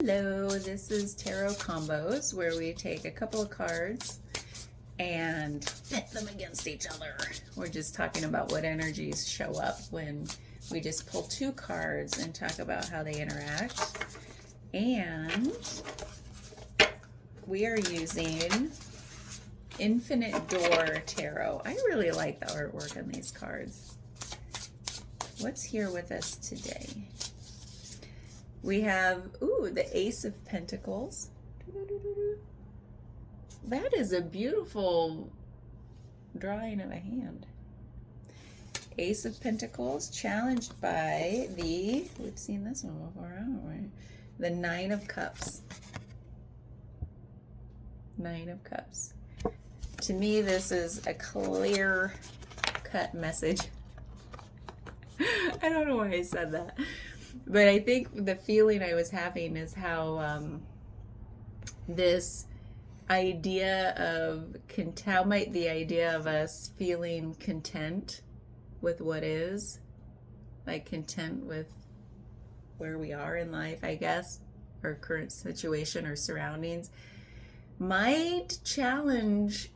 Hello, this is Tarot Combos, where we take a couple of cards and pit them against each other. We're just talking about what energies show up when we just pull two cards and talk about how they interact. And we are using Infinite Door Tarot. I really like the artwork on these cards. What's here with us today? We have, the Ace of Pentacles. That is a beautiful drawing of a hand. Ace of Pentacles, challenged by the, we've seen this one before, haven't we? The Nine of Cups. Nine of Cups. To me, this is a clear-cut message. I don't know why I said that. But I think the feeling I was having is how this idea of, how might the idea of us feeling content with what is, like content with where we are in life, I guess, our current situation or surroundings, might challenge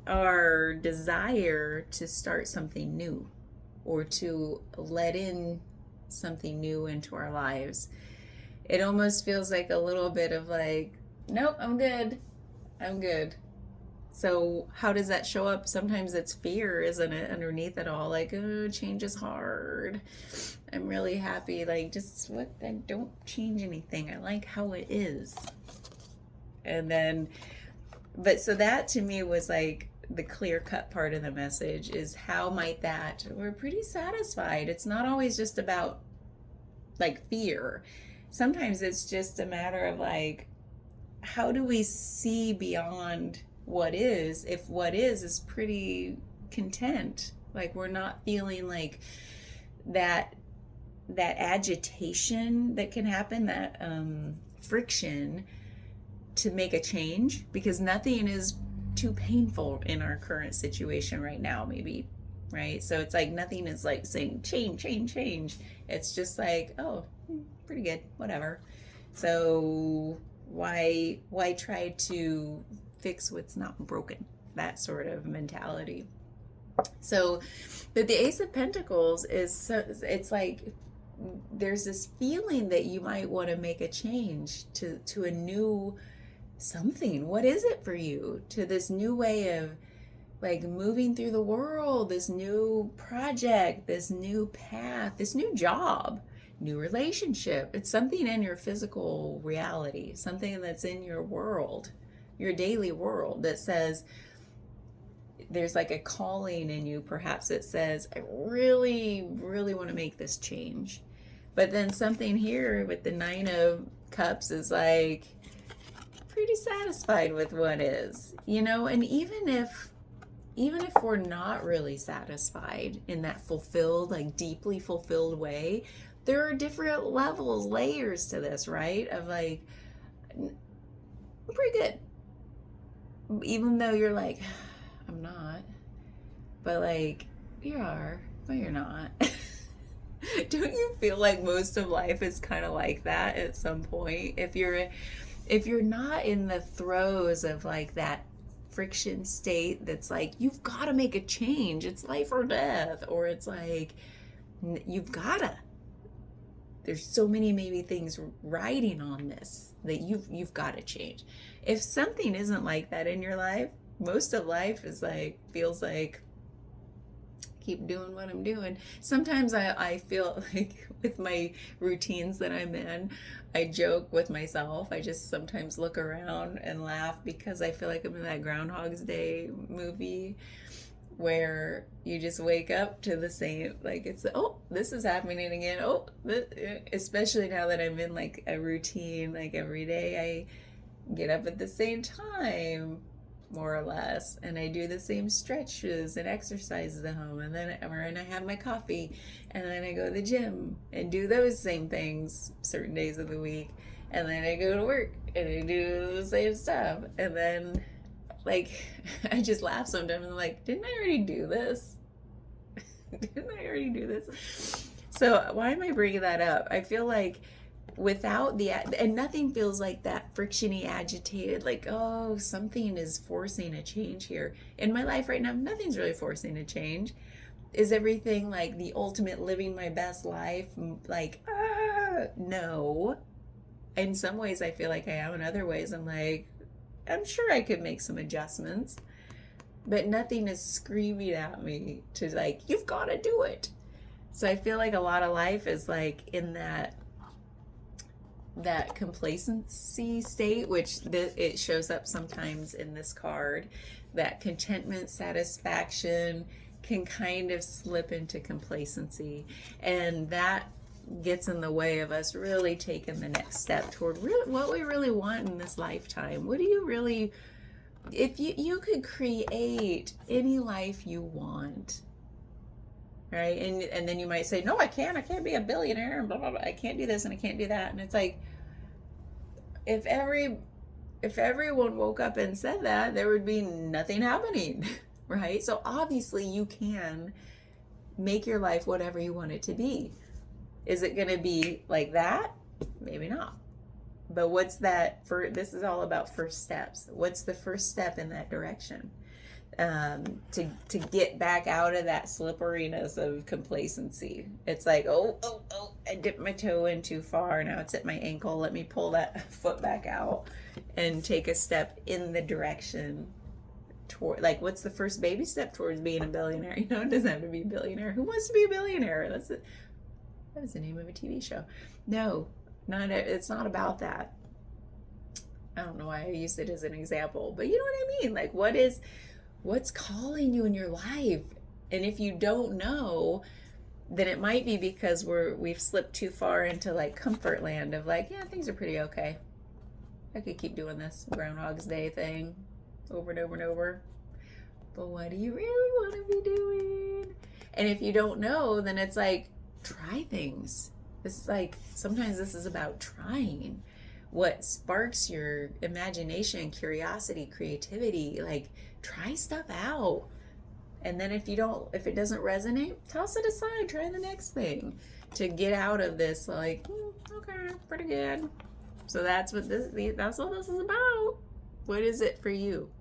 our desire to start something new or to let in something new into our lives. It almost feels like a little bit of like, nope, I'm good. So how does that show up? Sometimes it's fear, isn't it, underneath it all? Like, oh, change is hard. I'm really happy. Like, just what? I don't change anything. I like how it is. And then, but so that to me was like the clear-cut part of the message is how might that, we're pretty satisfied. It's not always just about like fear. Sometimes it's just a matter of like, how do we see beyond what is, if what is pretty content? Like we're not feeling like that agitation that can happen, that friction to make a change, because nothing is too painful in our current situation right now, maybe, right? So it's like nothing is like saying change. It's just like, oh, pretty good, whatever. So why try to fix what's not broken? That sort of mentality. So, but the Ace of Pentacles is, so it's like there's this feeling that you might want to make a change to a new something. What is it for you? To this new way of like moving through the world, this new project, this new path, this new job, new relationship. It's something in your physical reality, something that's in your world, your daily world, that says there's like a calling in you. Perhaps it says, I really want to make this change. But then something here with the Nine of Cups is like, pretty satisfied with what is, and even if we're not really satisfied in that fulfilled, like deeply fulfilled way, there are different levels, layers to this, right? Of like, I'm pretty good. Even though you're like, I'm not. But like, you are, but you're not. Don't you feel like most of life is kind of like that at some point? If you're not in the throes of like that friction state that's like, you've got to make a change, it's life or death, or it's like, there's so many maybe things riding on this that you've got to change. If something isn't like that in your life, most of life is like, feels like, keep doing what I'm doing. Sometimes I feel like with my routines that I'm in, I joke with myself. I just sometimes look around and laugh because I feel like I'm in that Groundhog's Day movie where you just wake up to the same, like it's, oh, this is happening again. Oh, especially now that I'm in like a routine, like every day I get up at the same time, more or less, and I do the same stretches and exercises at home, and then I have my coffee, and then I go to the gym and do those same things certain days of the week, and then I go to work and I do the same stuff, and then like I just laugh sometimes and I'm like, didn't I already do this? So why am I bringing that up? I feel like without and nothing feels like that frictiony, agitated, like, oh, something is forcing a change here. In my life right now, nothing's really forcing a change. Is everything like the ultimate living my best life? Like, no. In some ways, I feel like I am. In other ways, I'm like, I'm sure I could make some adjustments. But nothing is screaming at me to like, you've got to do it. So I feel like a lot of life is like in that complacency state, which it shows up sometimes in this card. That contentment, satisfaction can kind of slip into complacency, and that gets in the way of us really taking the next step toward really what we really want in this lifetime. What do you really, if you could create any life you want, right? And then you might say, no, I can't be a billionaire, and blah blah blah, I can't do this and I can't do that. And it's like, if everyone woke up and said that, there would be nothing happening. Right? So obviously you can make your life whatever you want it to be. Is it going to be like that? Maybe not. But what's that for? This is all about first steps. What's the first step in that direction? To get back out of that slipperiness of complacency. It's like, oh, I dipped my toe in too far. Now it's at my ankle. Let me pull that foot back out and take a step in the direction toward, like, what's the first baby step towards being a billionaire? You know, it doesn't have to be a billionaire. Who wants to be a billionaire? That was the name of a TV show. No, it's not about that. I don't know why I used it as an example, but you know what I mean? Like, what's calling you in your life? And if you don't know, then it might be because we've slipped too far into like comfort land of like, yeah, things are pretty okay. I could keep doing this Groundhog's Day thing over and over and over. But what do you really want to be doing? And if you don't know, then it's like, try things. It's like, sometimes this is about trying. What sparks your imagination, curiosity, creativity, like try stuff out. And then if it doesn't resonate, toss it aside, try the next thing to get out of this like, okay, pretty good. So that's what this is about. What is it for you?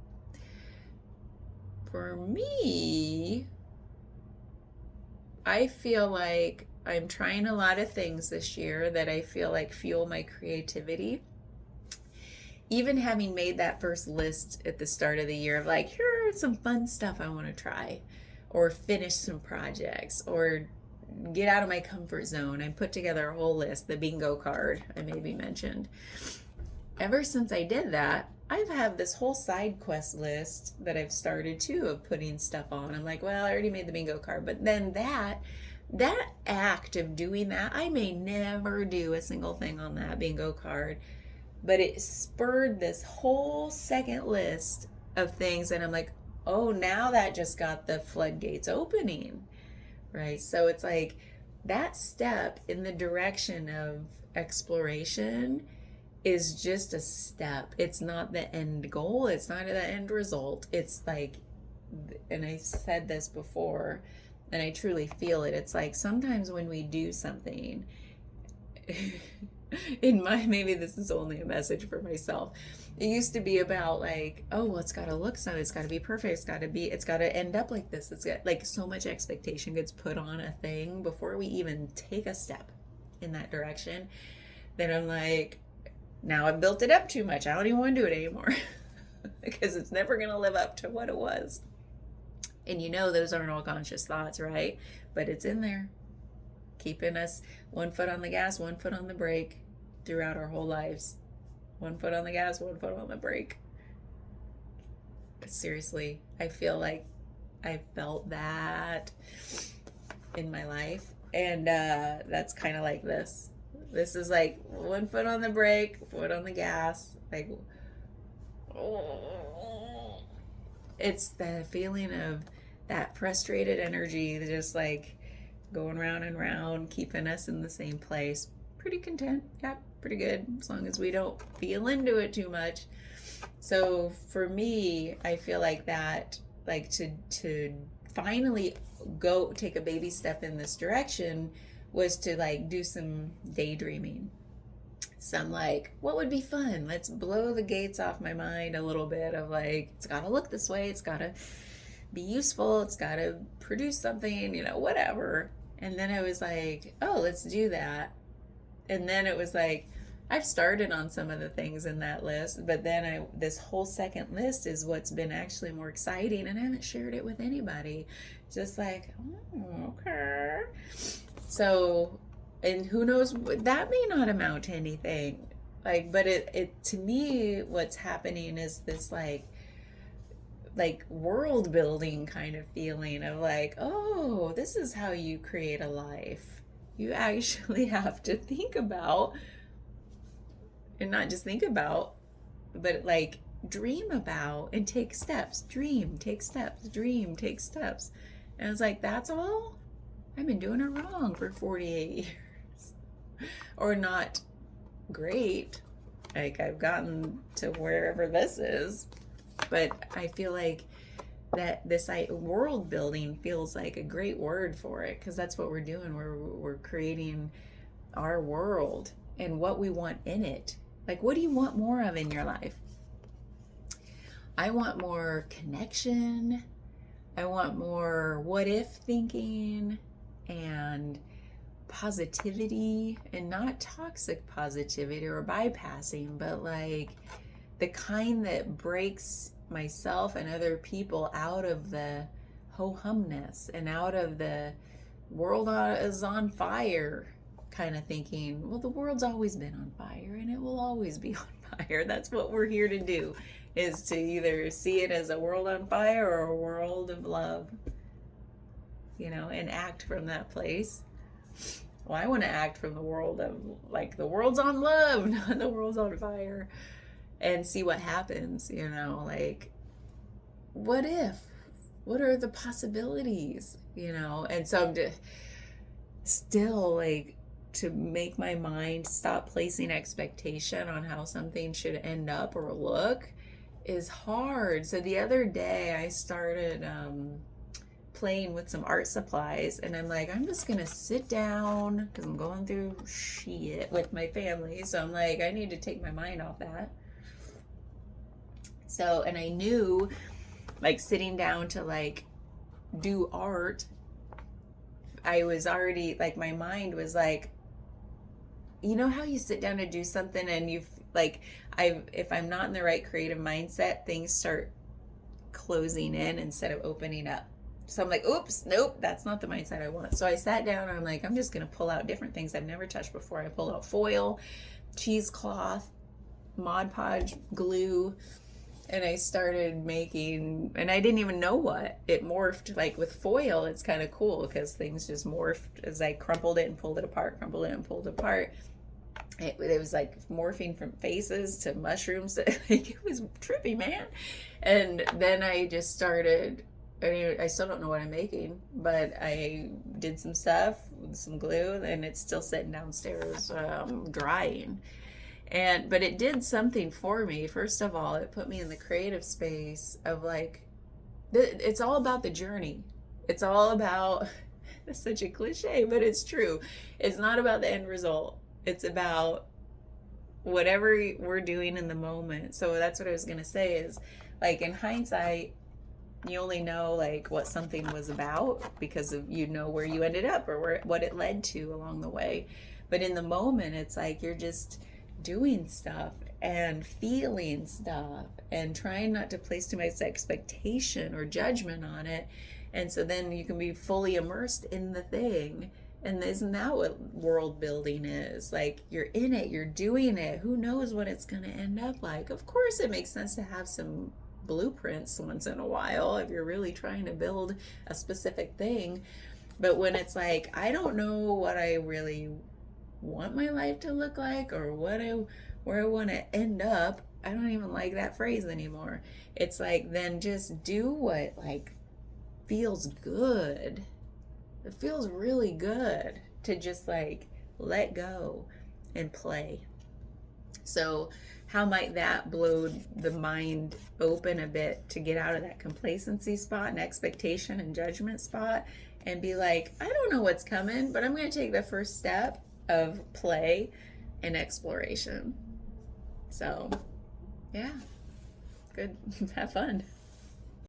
For me, I feel like I'm trying a lot of things this year that I feel like fuel my creativity. Even having made that first list at the start of the year of like, here are some fun stuff I want to try, or finish some projects, or get out of my comfort zone. I put together a whole list, the bingo card I maybe mentioned. Ever since I did that, I've had this whole side quest list that I've started too of putting stuff on. I'm like, well, I already made the bingo card, but then that act of doing that, I may never do a single thing on that bingo card, but it spurred this whole second list of things, and I'm like, oh, now that just got the floodgates opening, right? So it's like that step in the direction of exploration is just a step. It's not the end goal. It's not the end result. It's like, and I said this before, and I truly feel it. It's like sometimes when we do something, maybe this is only a message for myself. It used to be about like, oh, well, it's got to look so, it's got to be perfect. It's got to end up like this. It's got like so much expectation gets put on a thing before we even take a step in that direction. Then I'm like, now I've built it up too much. I don't even want to do it anymore because it's never going to live up to what it was. And you know, those aren't all conscious thoughts, right? But it's in there, keeping us one foot on the gas, one foot on the brake throughout our whole lives. One foot on the gas, one foot on the brake. Seriously, I feel like I felt that in my life. And that's kind of like this. This is like one foot on the brake, foot on the gas. Like, it's the feeling of that frustrated energy, just like going round and round, keeping us in the same place. Pretty content. Yeah, pretty good. As long as we don't feel into it too much. So for me, I feel like that, like to finally go take a baby step in this direction was to like do some daydreaming. some like, what would be fun? Let's blow the gates off my mind a little bit of like, it's got to look this way. It's got to be useful. It's got to produce something, whatever. And then I was like, oh, let's do that. And then it was like, I've started on some of the things in that list, but then this whole second list is what's been actually more exciting, and I haven't shared it with anybody. Just like, oh, okay. So, and who knows, that may not amount to anything. Like, but it to me, what's happening is this like world building kind of feeling of like, oh, this is how you create a life. You actually have to think about, and not just think about, but like dream about and take steps. Dream, take steps, dream, take steps. And I was like, that's all? I've been doing it wrong for 48 years. Or not great. Like, I've gotten to wherever this is. But I feel like that this world building feels like a great word for it, because that's what we're doing. We're creating our world and what we want in it. Like, what do you want more of in your life? I want more connection. I want more what if thinking and positivity, and not toxic positivity or bypassing, but like the kind that breaks myself and other people out of the ho-humness and out of the world is on fire kind of thinking. Well, the world's always been on fire and it will always be on fire. That's what we're here to do, is to either see it as a world on fire or a world of love, and act from that place. Well, I want to act from the world of like, the world's on love, not the world's on fire, and see what happens, like, what if? What are the possibilities, And so I'm still like, to make my mind stop placing expectation on how something should end up or look is hard. So the other day I started playing with some art supplies, and I'm like, I'm just gonna sit down because I'm going through shit with my family. So I'm like, I need to take my mind off that. So, and I knew like sitting down to like do art, I was already like, my mind was like, how you sit down to do something and you've like, if I'm not in the right creative mindset, things start closing in instead of opening up. So I'm like, oops, nope, that's not the mindset I want. So I sat down and I'm like, I'm just going to pull out different things I've never touched before. I pulled out foil, cheesecloth, Mod Podge glue, and I started making, and I didn't even know what. It morphed. Like with foil, it's kind of cool because things just morphed as I crumpled it and pulled it apart, crumpled it and pulled it apart. It was like morphing from faces to mushrooms. Like, it was trippy, man. And then I just started, I still don't know what I'm making, but I did some stuff with some glue, and it's still sitting downstairs drying. But it did something for me. First of all, it put me in the creative space of like, it's all about the journey. It's all about, it's such a cliche, but it's true. It's not about the end result. It's about whatever we're doing in the moment. So that's what I was going to say is, like, in hindsight, you only know like what something was about because of, where you ended up or what it led to along the way. But in the moment, it's like you're just doing stuff and feeling stuff and trying not to place too much expectation or judgment on it. And so then you can be fully immersed in the thing. And isn't that what world building is? Like, you're in it, you're doing it. Who knows what it's going to end up like? Of course, it makes sense to have some blueprints once in a while if you're really trying to build a specific thing. But when it's like, I don't know what I really want my life to look like or where I want to end up, I don't even like that phrase anymore. It's like, then just do what like feels good. It feels really good to just like let go and play. So how might that blow the mind open a bit to get out of that complacency spot and expectation and judgment spot and be like, I don't know what's coming, but I'm going to take the first step of play and exploration. So, yeah, good. Have fun.